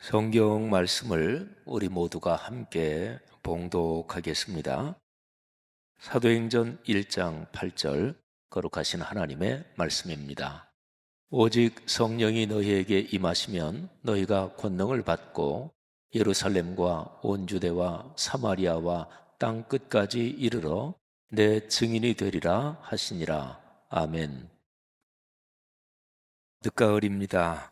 성경 말씀을 우리 모두가 함께 봉독하겠습니다. 사도행전 1장 8절 거룩하신 하나님의 말씀입니다. 오직 성령이 너희에게 임하시면 너희가 권능을 받고 예루살렘과 온 유대와 사마리아와 땅 끝까지 이르러 내 증인이 되리라 하시니라. 아멘. 늦가을입니다.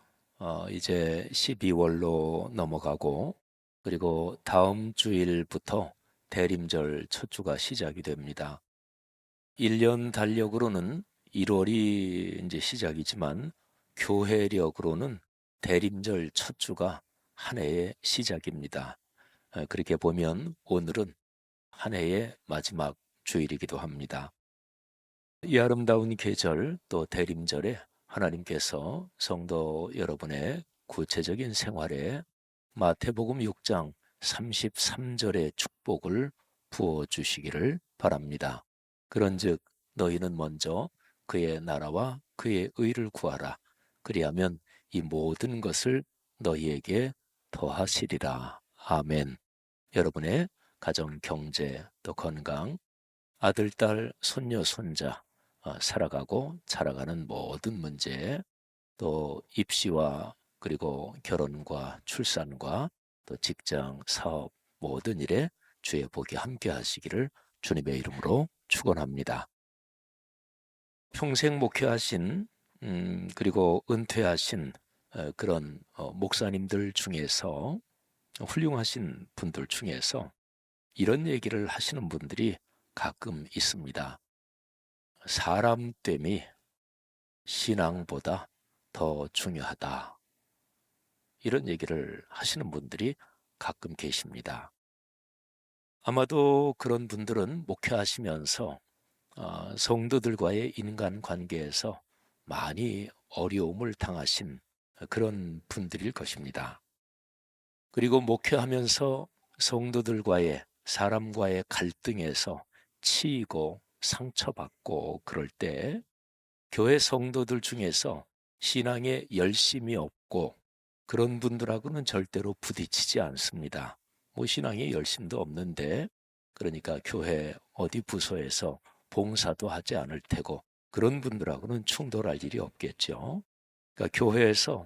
이제 12월로 넘어가고 그리고 다음 주일부터 대림절 첫 주가 시작이 됩니다. 1년 달력으로는 1월이 이제 시작이지만 교회력으로는 대림절 첫 주가 한 해의 시작입니다. 그렇게 보면 오늘은 한 해의 마지막 주일이기도 합니다. 이 아름다운 계절 또 대림절에 하나님께서 성도 여러분의 구체적인 생활에 마태복음 6장 33절의 축복을 부어 주시기를 바랍니다. 그런즉 너희는 먼저 그의 나라와 그의 의를 구하라. 그리하면 이 모든 것을 너희에게 더하시리라. 아멘. 여러분의 가정, 경제, 또 건강, 아들, 딸, 손녀, 손자 살아가고 자라가는 모든 문제, 또 입시와 그리고 결혼과 출산과 또 직장, 사업 모든 일에 주의 복이 함께 하시기를 주님의 이름으로 축원합니다. 평생 목회하신 그리고 은퇴하신 그런 목사님들 중에서 훌륭하신 분들 중에서 이런 얘기를 하시는 분들이 가끔 있습니다. 사람됨이 신앙보다 더 중요하다. 이런 얘기를 하시는 분들이 가끔 계십니다. 아마도 그런 분들은 목회하시면서 성도들과의 인간관계에서 많이 어려움을 당하신 그런 분들일 것입니다. 그리고 목회하면서 성도들과의 사람과의 갈등에서 치이고 상처받고 그럴 때 교회 성도들 중에서 신앙에 열심이 없고 그런 분들하고는 절대로 부딪히지 않습니다. 뭐 신앙에 열심도 없는데 그러니까 교회 어디 부서에서 봉사도 하지 않을 테고 그런 분들하고는 충돌할 일이 없겠죠. 그러니까 교회에서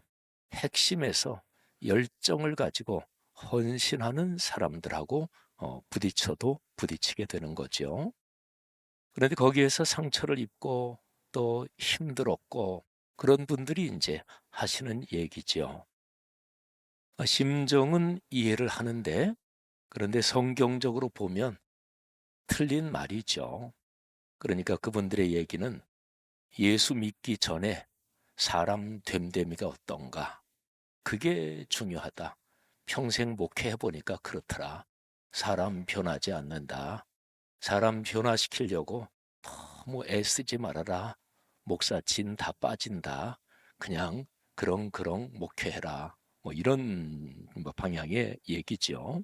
핵심에서 열정을 가지고 헌신하는 사람들하고 부딪혀도 부딪히게 되는 거죠. 그런데 거기에서 상처를 입고 또 힘들었고 그런 분들이 이제 하시는 얘기죠. 심정은 이해를 하는데 그런데 성경적으로 보면 틀린 말이죠. 그러니까 그분들의 얘기는 예수 믿기 전에 사람 됨됨이가 어떤가? 그게 중요하다. 평생 목회해 보니까 그렇더라. 사람 변하지 않는다. 사람 변화시키려고 너무 애쓰지 말아라. 목사 진 다 빠진다. 그냥 그렁그렁 목회해라. 뭐 이런 방향의 얘기죠.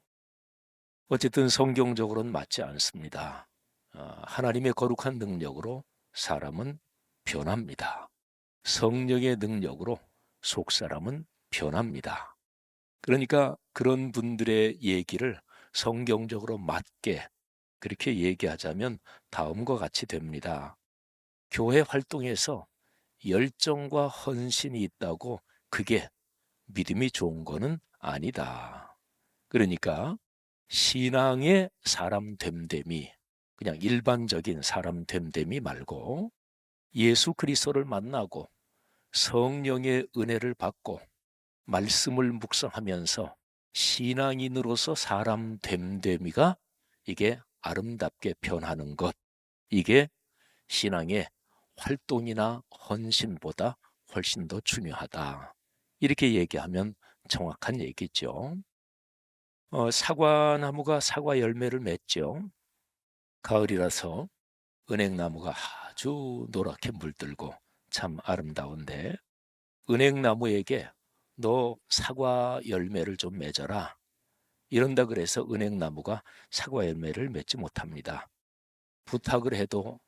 어쨌든 성경적으로는 맞지 않습니다. 하나님의 거룩한 능력으로 사람은 변합니다. 성령의 능력으로 속사람은 변합니다. 그러니까 그런 분들의 얘기를 성경적으로 맞게 그렇게 얘기하자면 다음과 같이 됩니다. 교회 활동에서 열정과 헌신이 있다고 그게 믿음이 좋은 거는 아니다. 그러니까 신앙의 사람 됨됨이 그냥 일반적인 사람 됨됨이 말고 예수 그리스도를 만나고 성령의 은혜를 받고 말씀을 묵상하면서 신앙인으로서 사람 됨됨이가 이게 아름답게 변하는 것, 이게 신앙의 활동이나 헌신보다 훨씬 더 중요하다. 이렇게 얘기하면 정확한 얘기죠. 사과나무가 사과 열매를 맺죠. 가을이라서 은행나무가 아주 노랗게 물들고 참 아름다운데 은행나무에게 너 사과 열매를 좀 맺어라. 이런다 그래서 은행나무가 사과 열매를 맺지 못합니다. 부탁을 해도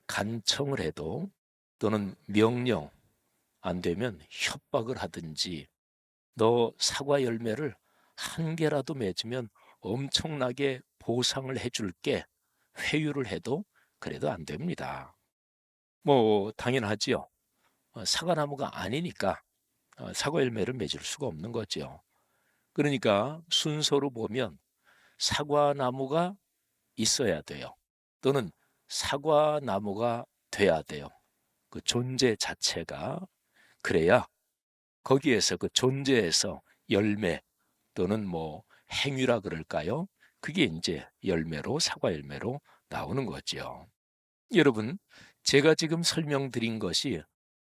간청을 해도 또는 명령 안 되면 협박을 하든지 너 사과 열매를 한 개라도 맺으면 엄청나게 보상을 해줄게. 회유를 해도 그래도 안 됩니다. 뭐 당연하지요. 사과나무가 아니니까 사과 열매를 맺을 수가 없는 거죠. 그러니까 순서로 보면 사과나무가 있어야 돼요. 또는 사과나무가 돼야 돼요. 그 존재 자체가. 그래야 거기에서 그 존재에서 열매 또는 뭐 행위라 그럴까요? 그게 이제 열매로 사과 열매로 나오는 거죠. 여러분, 제가 지금 설명드린 것이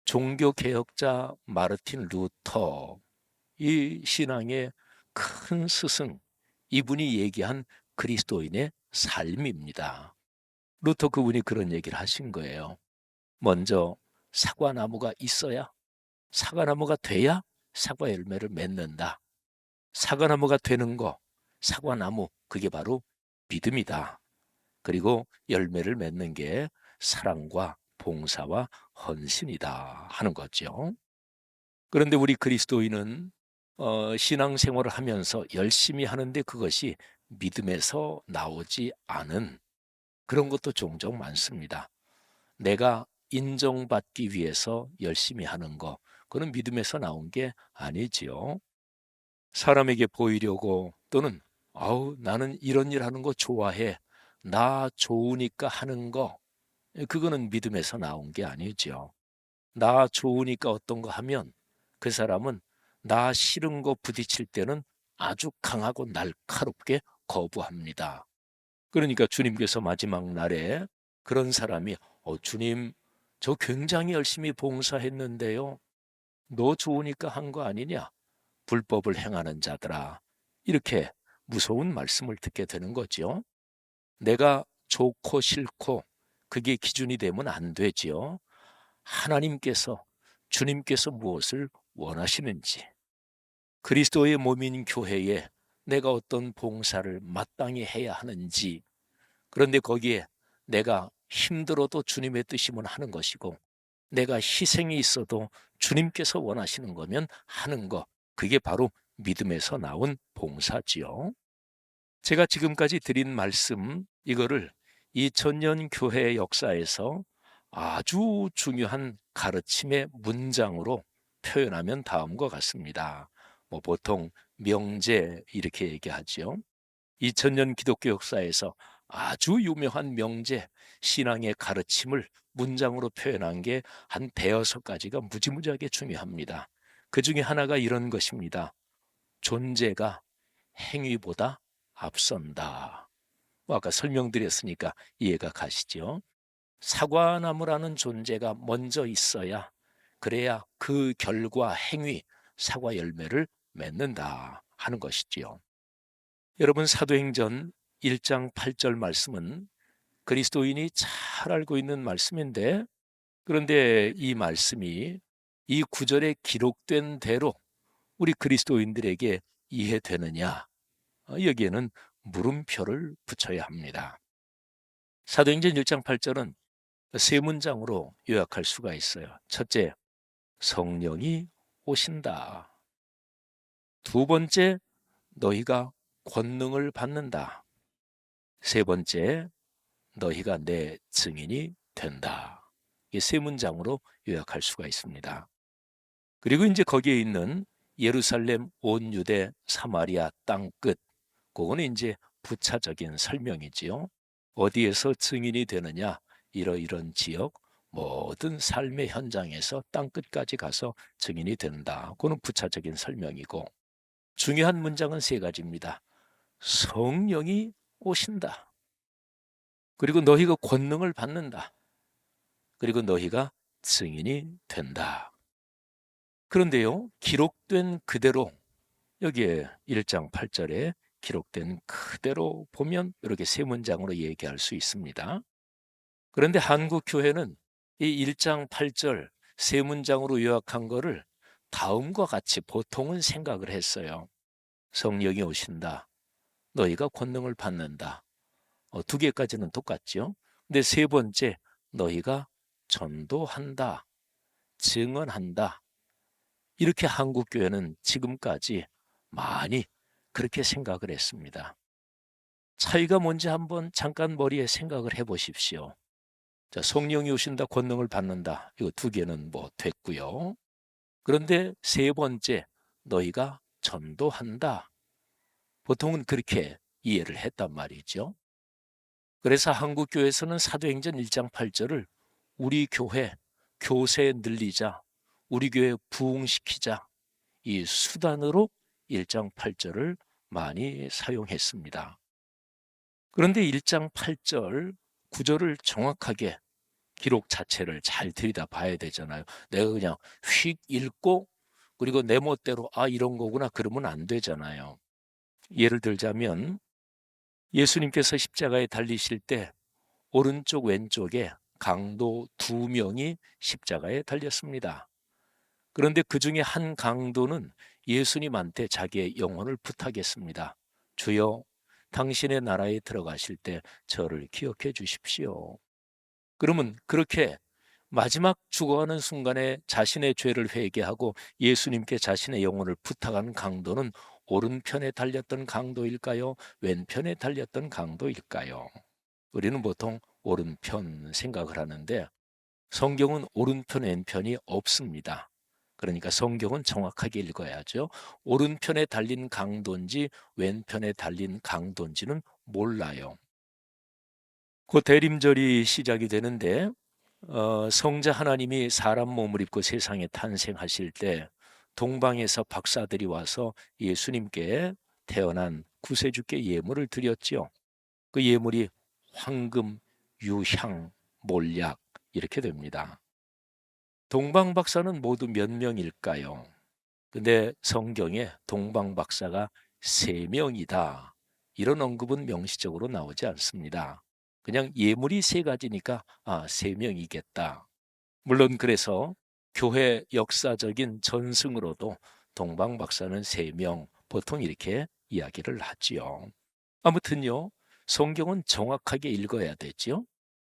종교 개혁자 마르틴 루터 이 신앙의 큰 스승 이분이 얘기한 그리스도인의 삶입니다. 루터 그분이 그런 얘기를 하신 거예요. 먼저 사과나무가 있어야 사과나무가 돼야 사과 열매를 맺는다. 사과나무가 되는 거, 사과나무 그게 바로 믿음이다. 그리고 열매를 맺는 게 사랑과 봉사와 헌신이다 하는 거죠. 그런데 우리 그리스도인은 신앙생활을 하면서 열심히 하는데 그것이 믿음에서 나오지 않은 그런 것도 종종 많습니다. 내가 인정받기 위해서 열심히 하는 거, 그건 믿음에서 나온 게 아니지요. 사람에게 보이려고 또는 아우 나는 이런 일 하는 거 좋아해. 나 좋으니까 하는 거, 그거는 믿음에서 나온 게 아니죠. 나 좋으니까 어떤 거 하면 그 사람은 나 싫은 거 부딪힐 때는 아주 강하고 날카롭게 거부합니다. 그러니까 주님께서 마지막 날에 그런 사람이 주님 저 굉장히 열심히 봉사했는데요. 너 좋으니까 한 거 아니냐? 불법을 행하는 자들아. 이렇게 무서운 말씀을 듣게 되는 거죠. 내가 좋고 싫고 그게 기준이 되면 안 되지요. 하나님께서 주님께서 무엇을 원하시는지 그리스도의 몸인 교회에 내가 어떤 봉사를 마땅히 해야 하는지 그런데 거기에 내가 힘들어도 주님의 뜻이면 하는 것이고 내가 희생이 있어도 주님께서 원하시는 거면 하는 것 그게 바로 믿음에서 나온 봉사지요. 제가 지금까지 드린 말씀 이거를 2000년 교회 역사에서 아주 중요한 가르침의 문장으로 표현하면 다음과 같습니다. 뭐 보통 명제 이렇게 얘기하죠. 2000년 기독교 역사에서 아주 유명한 명제, 신앙의 가르침을 문장으로 표현한 게 한 대여섯 가지가 무지무지하게 중요합니다. 그 중에 하나가 이런 것입니다. 존재가 행위보다 앞선다. 뭐 아까 설명드렸으니까 이해가 가시죠? 사과나무라는 존재가 먼저 있어야 그래야 그 결과 행위, 사과 열매를 맺는다 하는 것이지요. 여러분 사도행전 1장 8절 말씀은 그리스도인이 잘 알고 있는 말씀인데 그런데 이 말씀이 이 구절에 기록된 대로 우리 그리스도인들에게 이해되느냐? 여기에는 물음표를 붙여야 합니다. 사도행전 1장 8절은 세 문장으로 요약할 수가 있어요. 첫째, 성령이 오신다. 두 번째, 너희가 권능을 받는다. 세 번째, 너희가 내 증인이 된다. 이 세 문장으로 요약할 수가 있습니다. 그리고 이제 거기에 있는 예루살렘, 온 유대, 사마리아 땅 끝, 그거는 이제 부차적인 설명이지요. 어디에서 증인이 되느냐? 이런 지역, 모든 삶의 현장에서 땅 끝까지 가서 증인이 된다. 그거는 부차적인 설명이고 중요한 문장은 세 가지입니다. 성령이 오신다. 그리고 너희가 권능을 받는다. 그리고 너희가 증인이 된다. 그런데요, 기록된 그대로 여기에 1장 8절에 기록된 그대로 보면 이렇게 세 문장으로 얘기할 수 있습니다. 그런데 한국 교회는 이 1장 8절 세 문장으로 요약한 거를 다음과 같이 보통은 생각을 했어요. 성령이 오신다. 너희가 권능을 받는다. 두 개까지는 똑같죠. 근데 세 번째 너희가 전도한다. 증언한다. 이렇게 한국교회는 지금까지 많이 그렇게 생각을 했습니다. 차이가 뭔지 한번 잠깐 머리에 생각을 해보십시오. 자, 성령이 오신다, 권능을 받는다. 이거 두 개는 뭐 됐고요. 그런데 세 번째, 너희가 전도한다. 보통은 그렇게 이해를 했단 말이죠. 그래서 한국교회에서는 사도행전 1장 8절을 우리 교회 교세 늘리자, 우리 교회 부흥시키자, 이 수단으로 1장 8절을 많이 사용했습니다. 그런데 1장 8절 구절을 정확하게 기록 자체를 잘 들여다봐야 되잖아요. 내가 그냥 휙 읽고 그리고 내 멋대로 이런 거구나 그러면 안 되잖아요. 예를 들자면 예수님께서 십자가에 달리실 때 오른쪽 왼쪽에 강도 2명이 십자가에 달렸습니다. 그런데 그 중에 한 강도는 예수님한테 자기의 영혼을 부탁했습니다. 주여, 당신의 나라에 들어가실 때 저를 기억해 주십시오. 그러면 그렇게 마지막 죽어가는 순간에 자신의 죄를 회개하고 예수님께 자신의 영혼을 부탁하는 강도는 오른편에 달렸던 강도일까요? 왼편에 달렸던 강도일까요? 우리는 보통 오른편 생각을 하는데 성경은 오른편, 왼편이 없습니다. 그러니까 성경은 정확하게 읽어야죠. 오른편에 달린 강도인지 왼편에 달린 강도인지는 몰라요. 그 대림절이 시작이 되는데 성자 하나님이 사람 몸을 입고 세상에 탄생하실 때 동방에서 박사들이 와서 예수님께 태어난 구세주께 예물을 드렸지요. 그 예물이 황금, 유향, 몰약 이렇게 됩니다. 동방 박사는 모두 몇 명일까요? 근데 성경에 동방 박사가 3명이다. 이런 언급은 명시적으로 나오지 않습니다. 그냥 예물이 3가지니까 3명이겠다. 물론 그래서 교회 역사적인 전승으로도 동방 박사는 3명 보통 이렇게 이야기를 하지요. 아무튼요. 성경은 정확하게 읽어야 되죠.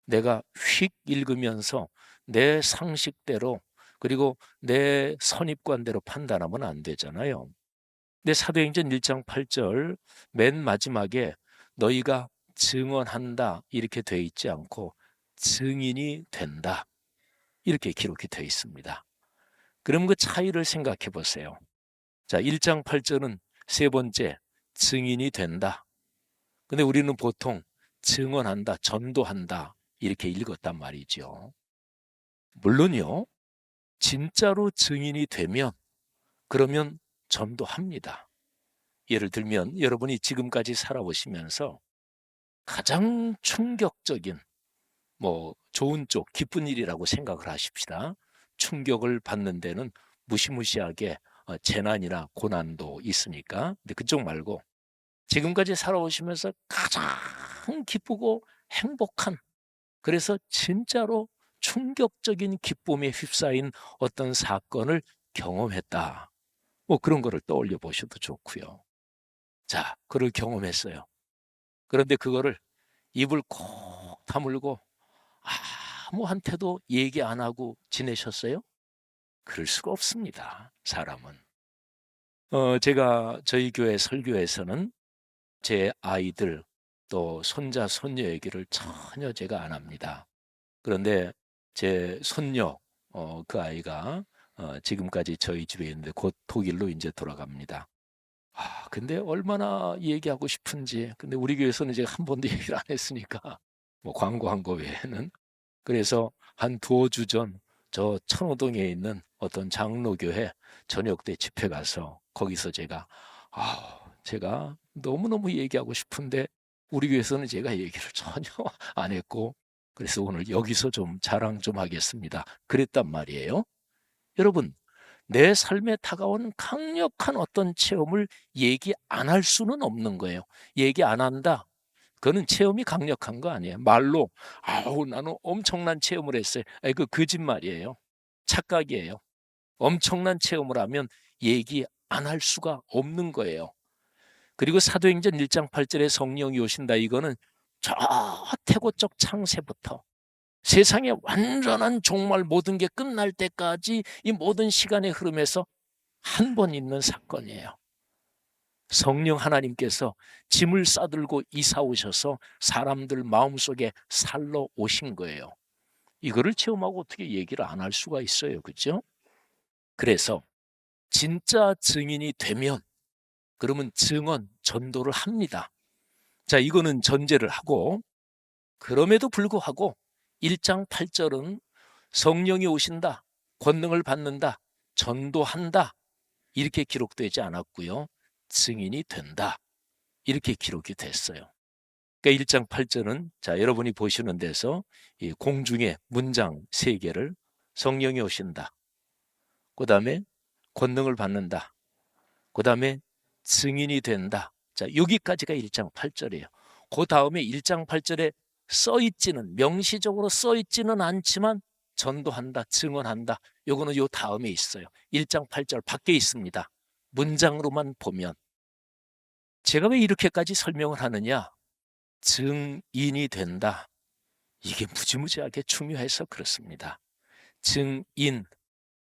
내가 휙 읽으면서 내 상식대로 그리고 내 선입관대로 판단하면 안 되잖아요. 근데 사도행전 1장 8절 맨 마지막에 너희가 증언한다 이렇게 돼 있지 않고 증인이 된다 이렇게 기록이 되어 있습니다. 그럼 그 차이를 생각해 보세요. 자, 1장 8절은 세 번째 증인이 된다. 근데 우리는 보통 증언한다, 전도한다 이렇게 읽었단 말이죠. 물론요. 진짜로 증인이 되면 그러면 전도합니다. 예를 들면 여러분이 지금까지 살아오시면서 가장 충격적인 좋은 쪽, 기쁜 일이라고 생각을 하십시다. 충격을 받는 데는 무시무시하게 재난이나 고난도 있으니까. 근데 그쪽 말고 지금까지 살아오시면서 가장 기쁘고 행복한 그래서 진짜로 충격적인 기쁨에 휩싸인 어떤 사건을 경험했다. 그런 거를 떠올려 보셔도 좋고요. 자, 그걸 경험했어요. 그런데 그거를 입을 콕 다물고 아무한테도 얘기 안 하고 지내셨어요? 그럴 수가 없습니다. 사람은. 제가 저희 교회 설교에서는 제 아이들 또 손자 손녀 얘기를 전혀 제가 안 합니다. 그런데 제 손녀 그 아이가 지금까지 저희 집에 있는데 곧 독일로 이제 돌아갑니다. 근데 얼마나 얘기하고 싶은지. 근데 우리 교회에서는 제가 한 번도 얘기를 안 했으니까 광고한 거 외에는. 그래서 한 두어 주 전 저 천호동에 있는 어떤 장로교회 저녁 때 집회 가서 거기서 제가 너무너무 얘기하고 싶은데 우리 교회에서는 제가 얘기를 전혀 안 했고 그래서 오늘 여기서 좀 자랑 좀 하겠습니다. 그랬단 말이에요. 여러분, 내 삶에 다가온 강력한 어떤 체험을 얘기 안 할 수는 없는 거예요. 얘기 안 한다. 그거는 체험이 강력한 거 아니에요. 말로 나는 엄청난 체험을 했어요. 그 거짓말이에요. 착각이에요. 엄청난 체험을 하면 얘기 안 할 수가 없는 거예요. 그리고 사도행전 1장 8절에 성령이 오신다. 이거는 저 태고적 창세부터 세상의 완전한 종말 모든 게 끝날 때까지 이 모든 시간의 흐름에서 한 번 있는 사건이에요. 성령 하나님께서 짐을 싸들고 이사 오셔서 사람들 마음속에 살러 오신 거예요. 이거를 체험하고 어떻게 얘기를 안 할 수가 있어요. 그죠? 그래서 진짜 증인이 되면 그러면 증언, 전도를 합니다. 자, 이거는 전제를 하고, 그럼에도 불구하고 1장 8절은 성령이 오신다, 권능을 받는다, 전도한다 이렇게 기록되지 않았고요. 증인이 된다 이렇게 기록이 됐어요. 그러니까 1장 8절은 자, 여러분이 보시는 데서 이 공중의 문장 3개를 성령이 오신다, 그 다음에 권능을 받는다, 그 다음에 증인이 된다. 자, 여기까지가 1장 8절이에요. 그 다음에 1장 8절에 써있지는, 명시적으로 써있지는 않지만 전도한다, 증언한다. 요거는 요 다음에 있어요. 1장 8절 밖에 있습니다. 문장으로만 보면. 제가 왜 이렇게까지 설명을 하느냐? 증인이 된다. 이게 무지무지하게 중요해서 그렇습니다. 증인,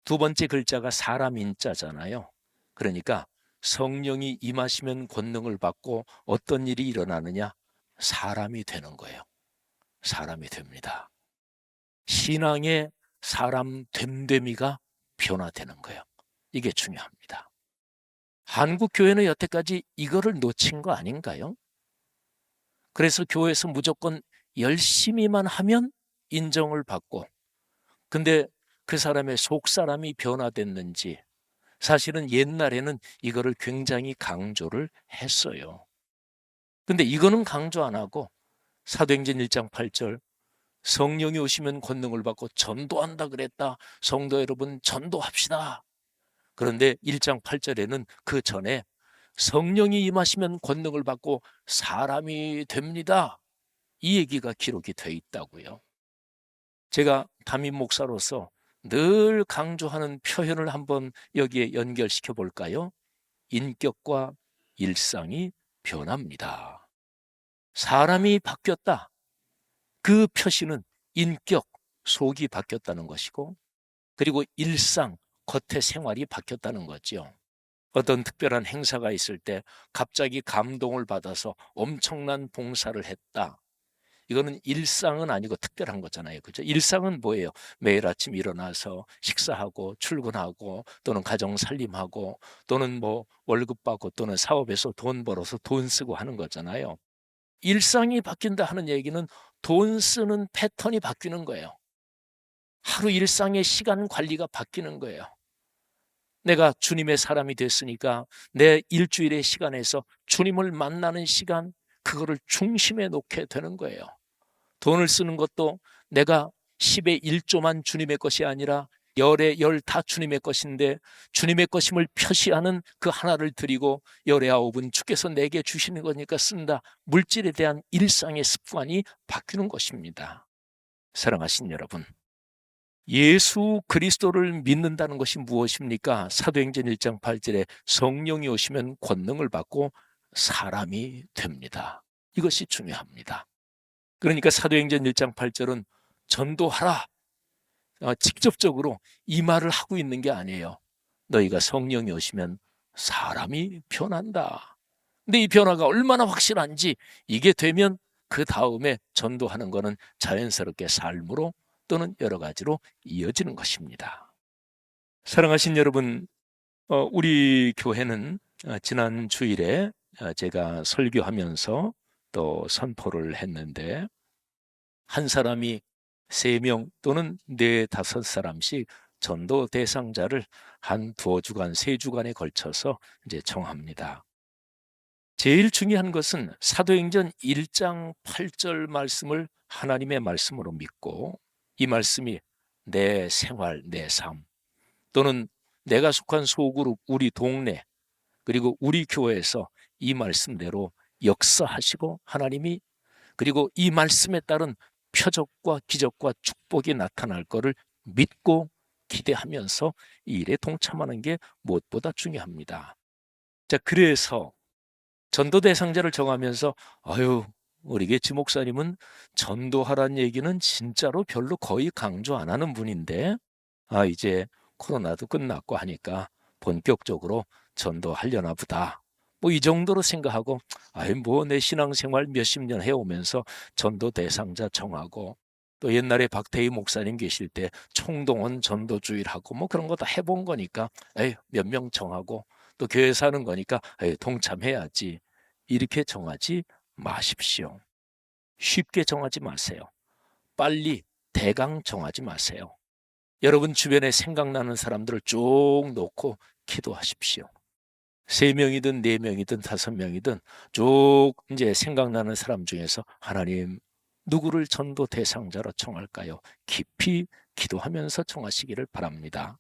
두 번째 글자가 사람 인자잖아요. 그러니까 성령이 임하시면 권능을 받고 어떤 일이 일어나느냐? 사람이 되는 거예요. 사람이 됩니다. 신앙의 사람 됨됨이가 변화되는 거예요. 이게 중요합니다. 한국 교회는 여태까지 이거를 놓친 거 아닌가요? 그래서 교회에서 무조건 열심히만 하면 인정을 받고, 근데 그 사람의 속사람이 변화됐는지, 사실은 옛날에는 이거를 굉장히 강조를 했어요. 근데 이거는 강조 안 하고 사도행전 1장 8절 성령이 오시면 권능을 받고 전도한다 그랬다. 성도 여러분 전도합시다. 그런데 1장 8절에는 그 전에 성령이 임하시면 권능을 받고 사람이 됩니다. 이 얘기가 기록이 돼 있다고요. 제가 담임 목사로서 늘 강조하는 표현을 한번 여기에 연결시켜 볼까요? 인격과 일상이 변합니다. 사람이 바뀌었다. 그 표시는 인격, 속이 바뀌었다는 것이고, 그리고 일상, 겉의 생활이 바뀌었다는 거죠. 어떤 특별한 행사가 있을 때 갑자기 감동을 받아서 엄청난 봉사를 했다. 이거는 일상은 아니고 특별한 거잖아요. 그죠? 일상은 뭐예요? 매일 아침 일어나서 식사하고 출근하고 또는 가정 살림하고 또는 뭐 월급 받고 또는 사업에서 돈 벌어서 돈 쓰고 하는 거잖아요. 일상이 바뀐다 하는 얘기는 돈 쓰는 패턴이 바뀌는 거예요. 하루 일상의 시간 관리가 바뀌는 거예요. 내가 주님의 사람이 됐으니까 내 일주일의 시간에서 주님을 만나는 시간, 그거를 중심에 놓게 되는 거예요. 돈을 쓰는 것도 내가 10의 1조만 주님의 것이 아니라 10의 10 다 주님의 것인데 주님의 것임을 표시하는 그 하나를 드리고 10의 9은 주께서 내게 주시는 거니까 쓴다. 물질에 대한 일상의 습관이 바뀌는 것입니다. 사랑하신 여러분, 예수 그리스도를 믿는다는 것이 무엇입니까? 사도행전 1장 8절에 성령이 오시면 권능을 받고 사람이 됩니다. 이것이 중요합니다. 그러니까 사도행전 1장 8절은 전도하라. 직접적으로 이 말을 하고 있는 게 아니에요. 너희가 성령이 오시면 사람이 변한다. 근데 이 변화가 얼마나 확실한지 이게 되면 그 다음에 전도하는 것은 자연스럽게 삶으로 또는 여러 가지로 이어지는 것입니다. 사랑하신 여러분, 우리 교회는 지난 주일에 제가 설교하면서 또 선포를 했는데 한 사람이 3명 또는 4, 5사람씩 전도 대상자를 한 2주간, 3주간에 걸쳐서 이제 정합니다. 제일 중요한 것은 사도행전 1장 8절 말씀을 하나님의 말씀으로 믿고 이 말씀이 내 생활, 내 삶 또는 내가 속한 소그룹, 우리 동네 그리고 우리 교회에서 이 말씀대로 역사하시고 하나님이 그리고 이 말씀에 따른 표적과 기적과 축복이 나타날 것을 믿고 기대하면서 이 일에 동참하는 게 무엇보다 중요합니다. 자, 그래서 전도 대상자를 정하면서 우리 게 지 목사님은 전도하라는 얘기는 진짜로 별로 거의 강조 안 하는 분인데 이제 코로나도 끝났고 하니까 본격적으로 전도하려나 보다. 뭐 이 정도로 생각하고 뭐 내 신앙생활 몇십 년 해오면서 전도 대상자 정하고 또 옛날에 박태희 목사님 계실 때 총동원 전도주일하고 뭐 그런 거 다 해본 거니까 몇 명 정하고 또 교회 사는 거니까 동참해야지. 이렇게 정하지 마십시오. 쉽게 정하지 마세요. 빨리 대강 정하지 마세요. 여러분 주변에 생각나는 사람들을 쭉 놓고 기도하십시오. 3명이든 4명이든 5명이든 쭉 이제 생각나는 사람 중에서 하나님 누구를 전도 대상자로 정할까요? 깊이 기도하면서 정하시기를 바랍니다.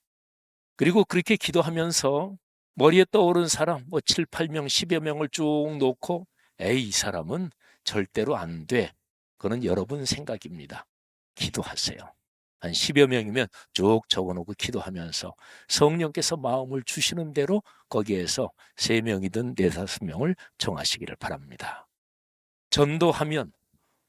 그리고 그렇게 기도하면서 머리에 떠오른 사람 7, 8명, 10여 명을 쭉 놓고 이 사람은 절대로 안 돼. 그건 여러분 생각입니다. 기도하세요. 한 10여 명이면 쭉 적어놓고 기도하면서 성령께서 마음을 주시는 대로 거기에서 3명이든 4, 5명을 정하시기를 바랍니다. 전도하면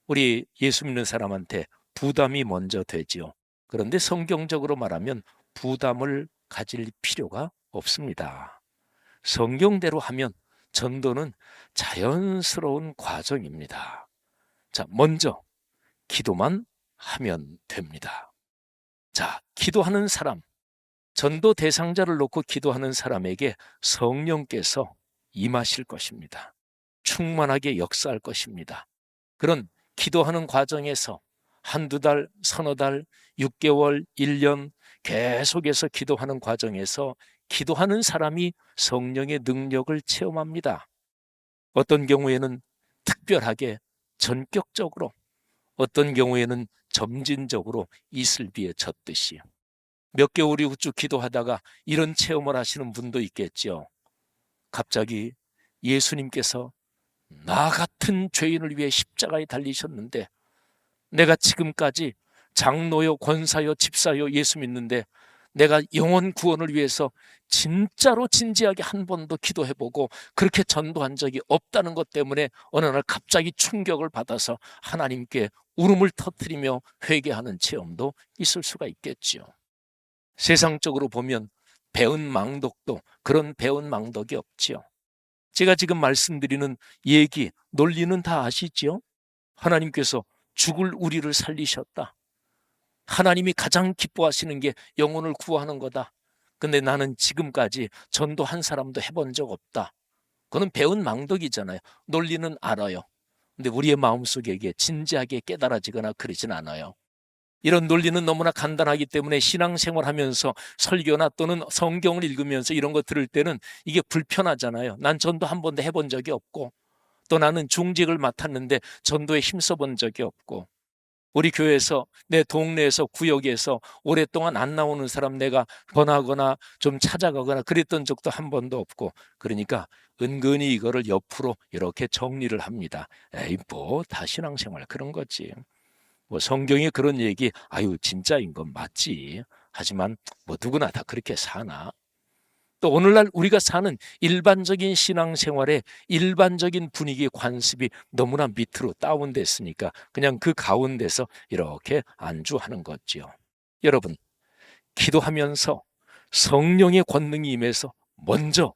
우리 예수 믿는 사람한테 부담이 먼저 되지요. 그런데 성경적으로 말하면 부담을 가질 필요가 없습니다. 성경대로 하면 전도는 자연스러운 과정입니다. 자, 먼저 기도만 하면 됩니다. 자, 기도하는 사람, 전도 대상자를 놓고 기도하는 사람에게 성령께서 임하실 것입니다. 충만하게 역사할 것입니다. 그런 기도하는 과정에서 한두 달, 서너 달, 6개월, 1년 계속해서 기도하는 과정에서 기도하는 사람이 성령의 능력을 체험합니다. 어떤 경우에는 특별하게 전격적으로, 어떤 경우에는 점진적으로 이슬비에 젖듯이 몇 개월이 쭉 기도하다가 이런 체험을 하시는 분도 있겠죠. 갑자기 예수님께서 나 같은 죄인을 위해 십자가에 달리셨는데 내가 지금까지 장로요, 권사요, 집사요 예수 믿는데 내가 영혼 구원을 위해서 진짜로 진지하게 한 번도 기도해보고 그렇게 전도한 적이 없다는 것 때문에 어느 날 갑자기 충격을 받아서 하나님께 울음을 터뜨리며 회개하는 체험도 있을 수가 있겠지요. 세상적으로 보면 배은 망덕도 그런 배은 망덕이 없지요. 제가 지금 말씀드리는 얘기, 논리는 다 아시지요? 하나님께서 죽을 우리를 살리셨다. 하나님이 가장 기뻐하시는 게 영혼을 구하는 거다. 근데 나는 지금까지 전도 한 사람도 해본 적 없다. 그건 배운 망덕이잖아요. 논리는 알아요. 근데 우리의 마음속에 이게 진지하게 깨달아지거나 그러진 않아요. 이런 논리는 너무나 간단하기 때문에 신앙생활하면서 설교나 또는 성경을 읽으면서 이런 거 들을 때는 이게 불편하잖아요. 난 전도 한 번도 해본 적이 없고 또 나는 중직을 맡았는데 전도에 힘써본 적이 없고 우리 교회에서 내 동네에서 구역에서 오랫동안 안 나오는 사람 내가 권하거나 좀 찾아가거나 그랬던 적도 한 번도 없고 그러니까 은근히 이거를 옆으로 이렇게 정리를 합니다. 뭐 다 신앙생활 그런 거지. 뭐 성경에 그런 얘기 진짜인 건 맞지. 하지만 뭐 누구나 다 그렇게 사나. 또 오늘날 우리가 사는 일반적인 신앙생활의 일반적인 분위기 관습이 너무나 밑으로 다운됐으니까 그냥 그 가운데서 이렇게 안주하는 거지요. 여러분, 기도하면서 성령의 권능이 임해서 먼저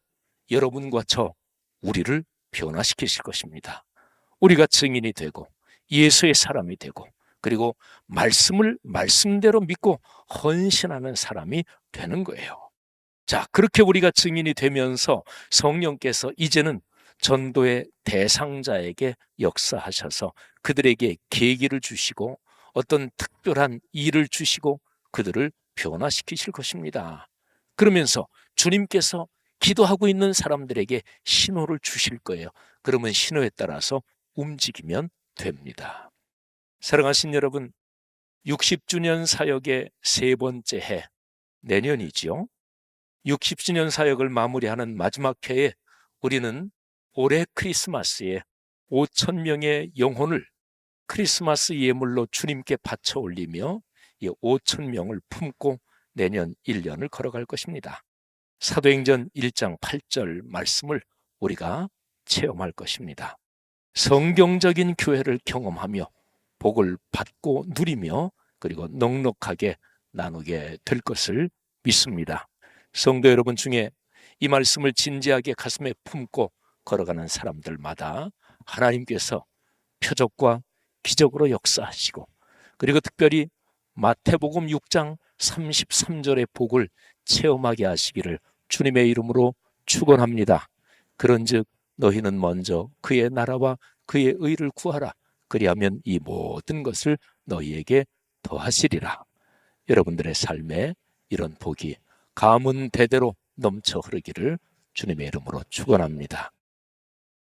여러분과 저 우리를 변화시키실 것입니다. 우리가 증인이 되고 예수의 사람이 되고 그리고 말씀을 말씀대로 믿고 헌신하는 사람이 되는 거예요. 자, 그렇게 우리가 증인이 되면서 성령께서 이제는 전도의 대상자에게 역사하셔서 그들에게 계기를 주시고 어떤 특별한 일을 주시고 그들을 변화시키실 것입니다. 그러면서 주님께서 기도하고 있는 사람들에게 신호를 주실 거예요. 그러면 신호에 따라서 움직이면 됩니다. 사랑하신 여러분, 60주년 사역의 3번째 해, 내년이지요. 60주년 사역을 마무리하는 마지막 해에 우리는 올해 크리스마스에 5,000명의 영혼을 크리스마스 예물로 주님께 바쳐 올리며 이 5,000명을 품고 내년 1년을 걸어갈 것입니다. 사도행전 1장 8절 말씀을 우리가 체험할 것입니다. 성경적인 교회를 경험하며 복을 받고 누리며 그리고 넉넉하게 나누게 될 것을 믿습니다. 성도 여러분 중에 이 말씀을 진지하게 가슴에 품고 걸어가는 사람들마다 하나님께서 표적과 기적으로 역사하시고, 그리고 특별히 마태복음 6장 33절의 복을 체험하게 하시기를 주님의 이름으로 축원합니다. 그런즉 너희는 먼저 그의 나라와 그의 의를 구하라. 그리하면 이 모든 것을 너희에게 더하시리라. 여러분들의 삶에 이런 복이 가문 대대로 넘쳐 흐르기를 주님의 이름으로 축원합니다.